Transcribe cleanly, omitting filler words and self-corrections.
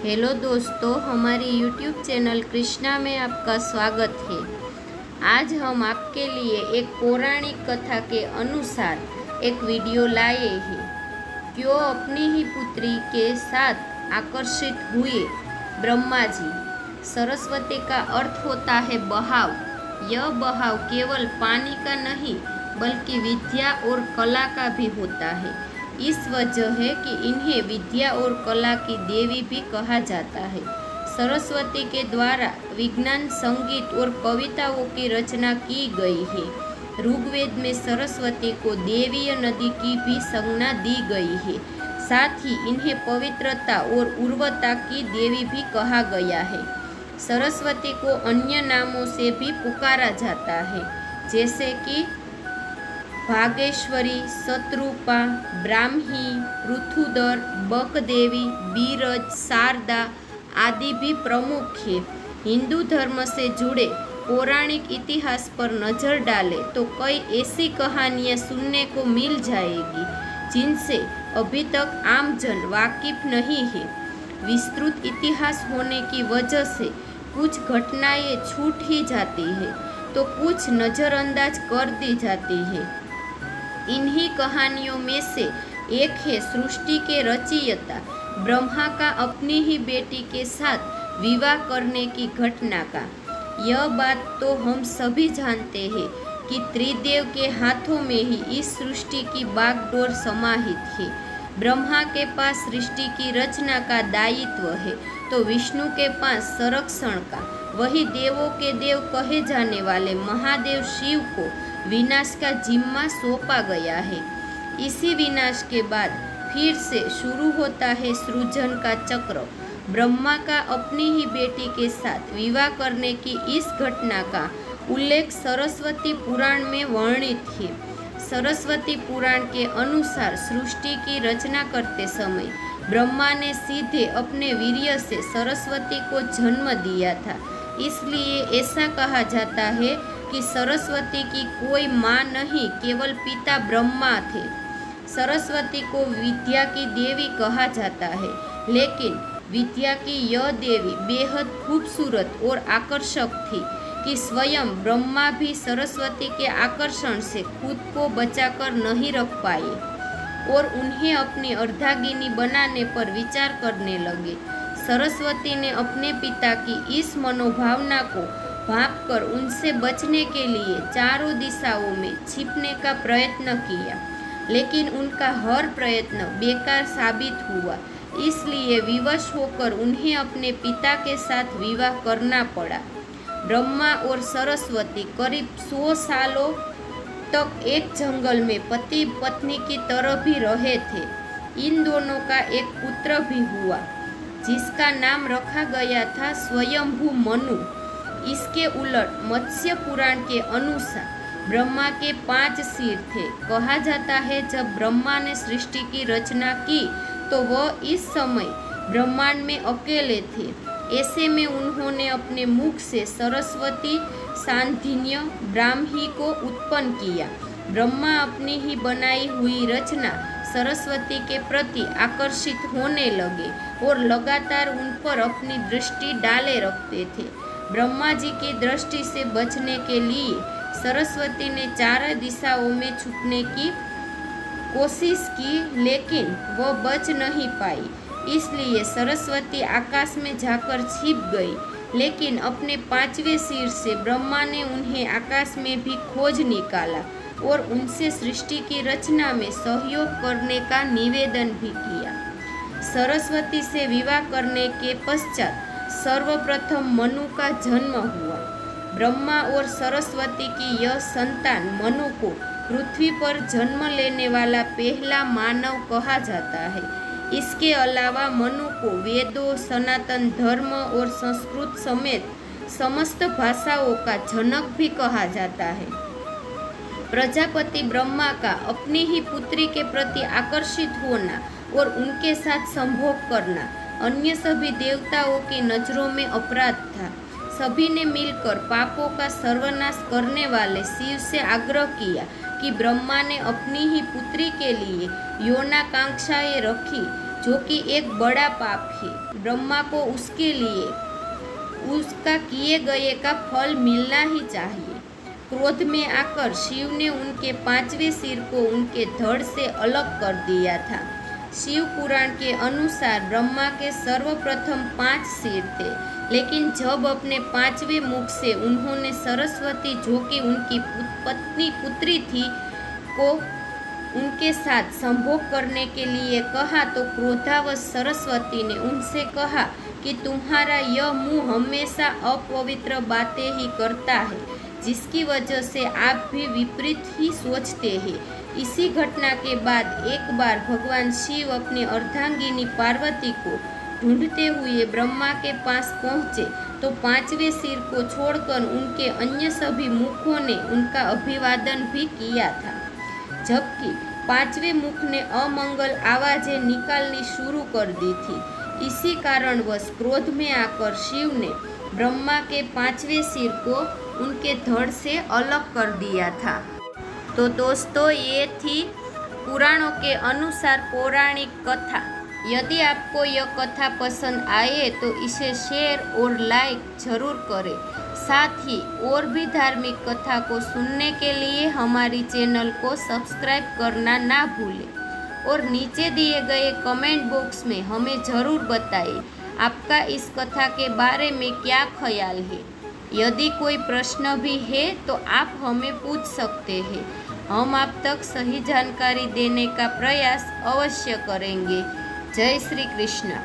Hello दोस्तों, हमारी YouTube channel Krishna में आपका स्वागत है। आज हम आपके लिए एक पौराणिक कथा के अनुसार एक वीडियो लाए हैं। क्यों अपनी ही पुत्री के साथ आकर्षित हुए ब्रह्मा जी। सरस्वती का अर्थ होता है बहाव। यह बहाव केवल पानी का नहीं बल्कि विद्या और कला का भी होता है। इस वजह है कि इन्हें विद्या और कला की देवी भी कहा जाता है। सरस्वती के द्वारा विज्ञान, संगीत और कविताओं की रचना की गई है। ऋग्वेद में सरस्वती को देवीय नदी की भी संज्ञा दी गई है। साथ ही इन्हें पवित्रता और उर्वरता की देवी भी कहा गया है। सरस्वती को अन्य नामों से भी पुकारा जाता है, जैसे कि भागेश्वरी, शत्रुपा, ब्राह्मी, पृथुदर, बकदेवी, बीरज, शारदा आदि भी प्रमुख है। हिंदू धर्म से जुड़े पौराणिक इतिहास पर नजर डालें तो कई ऐसी कहानियां सुनने को मिल जाएगी जिनसे अभी तक आमजन वाकिफ नहीं है। विस्तृत इतिहास होने की वजह से कुछ घटनाएं छूट ही जाती है तो कुछ नज़रअंदाज कर दी जाती है। इन्हीं कहानियों में से एक है सृष्टि के रचयिता ब्रह्मा का अपनी ही बेटी के साथ विवाह करने की घटना का। यह बात तो हम सभी जानते हैं कि त्रिदेव के हाथों में ही इस सृष्टि की बागडोर समाहित है। ब्रह्मा के पास सृष्टि की रचना का दायित्व है तो विष्णु के पास संरक्षण का। वही देवों के देव कहे जाने वाले महादेव शिव को विनाश का जिम्मा सौंपा गया है। इसी विनाश के बाद फिर से शुरू होता है सृजन का चक्र। ब्रह्मा का अपनी ही बेटी के साथ विवाह करने की इस घटना का उल्लेख सरस्वती पुराण में वर्णित है। सरस्वती पुराण के अनुसार सृष्टि की रचना करते समय ब्रह्मा ने सीधे अपने वीर्य से सरस्वती को जन्म दिया था। इसलिए ऐसा कहा जाता है कि सरस्वती की कोई माँ नहीं, केवल पिता ब्रह्मा थे। सरस्वती को विद्या की देवी कहा जाता है, लेकिन विद्या की यह देवी बेहद खूबसूरत और आकर्षक थी कि स्वयं ब्रह्मा भी सरस्वती के आकर्षण से खुद को बचाकर नहीं रख पाए और उन्हें अपनी अर्धांगिनी बनाने पर विचार करने लगे। सरस्वती ने अपने पिता की इस मनोभावना को भांपकर उनसे बचने के लिए चारों दिशाओं में छिपने का प्रयत्न किया, लेकिन उनका हर प्रयत्न बेकार साबित हुआ। इसलिए विवश होकर उन्हें अपने पिता के साथ विवाह करना पड़ा। ब्रह्मा और सरस्वती करीब 100 सालों तक एक जंगल में पति पत्नी की तरह भी रहे थे। इन दोनों का एक पुत्र भी हुआ जिसका नाम रखा गया था स्वयंभू मनु। इसके उलट मत्स्य पुराण के अनुसार ब्रह्मा के 5 सिर थे। कहा जाता है जब ब्रह्मा ने सृष्टि की रचना की तो वह इस समय ब्रह्मांड में अकेले थे। ऐसे में उन्होंने अपने मुख से सरस्वती, सांधिन्य, ब्राह्मी को उत्पन्न किया। ब्रह्मा अपनी ही बनाई हुई रचना सरस्वती के प्रति आकर्षित होने लगे और लगातार उन पर अपनी दृष्टि डाले रखते थे। ब्रह्मा जी की दृष्टि से बचने के लिए सरस्वती ने चारों दिशाओं में छुपने की कोशिश की, लेकिन वह बच नहीं पाई। इसलिए सरस्वती आकाश में जाकर छिप गई, लेकिन अपने 5वें सिर से ब्रह्मा ने उन्हें आकाश में भी खोज निकाला और उनसे सृष्टि की रचना में सहयोग करने का निवेदन भी किया। सरस्वती से विवाह करने के पश्चात सर्वप्रथम मनु का जन्म हुआ। ब्रह्मा और सरस्वती की यह संतान मनु को पृथ्वी पर जन्म लेने वाला पहला मानव कहा जाता है। इसके अलावा मनु को वेदों, सनातन धर्म और संस्कृत समेत समस्त भाषाओं का जनक भी कहा जाता है। प्रजापति ब्रह्मा का अपनी ही पुत्री के प्रति आकर्षित होना और उनके साथ संभोग करना अन्य सभी देवताओं की नजरों में अपराध था। सभी ने मिलकर पापों का सर्वनाश करने वाले शिव से आग्रह किया कि ब्रह्मा ने अपनी ही पुत्री के लिए यौनाकांक्षाएं रखी जो कि एक बड़ा पाप है। ब्रह्मा को उसके लिए उसका किए गए का फल मिलना ही चाहिए। क्रोध में आकर शिव ने उनके 5वें सिर को उनके धड़ से अलग कर दिया था। शिव पुराण के अनुसार ब्रह्मा के सर्वप्रथम 5 सिर थे, लेकिन जब अपने 5वें मुख से उन्होंने सरस्वती, जो कि उनकी पुत्री थी, को उनके साथ संभोग करने के लिए कहा, तो क्रोधावश सरस्वती ने उनसे कहा कि तुम्हारा यह मुंह हमेशा अपवित्र बातें ही करता है, जिसकी वजह से आप भी विपरीत ही सोचते हैं। इसी घटना के बाद एक बार भगवान शिव अपनी अर्धांगिनी पार्वती को ढूंढते हुए ब्रह्मा के पास पहुँचे, तो 5वें सिर को छोड़कर उनके अन्य सभी मुखों ने उनका अभिवादन भी किया था, जबकि 5वें मुख ने अमंगल आवाजें निकालनी शुरू कर दी थी। इसी कारणवश क्रोध में आकर शिव ने ब्रह्मा के 5वें सिर को उनके धड़ से अलग कर दिया था। तो दोस्तों, ये थी पुराणों के अनुसार पौराणिक कथा। यदि आपको यह कथा पसंद आए तो इसे शेयर और लाइक जरूर करें। साथ ही और भी धार्मिक कथा को सुनने के लिए हमारी चैनल को सब्सक्राइब करना ना भूलें और नीचे दिए गए कमेंट बॉक्स में हमें ज़रूर बताइए आपका इस कथा के बारे में क्या ख्याल है। यदि कोई प्रश्न भी है तो आप हमें पूछ सकते हैं, हम आप तक सही जानकारी देने का प्रयास अवश्य करेंगे। जय श्री कृष्ण।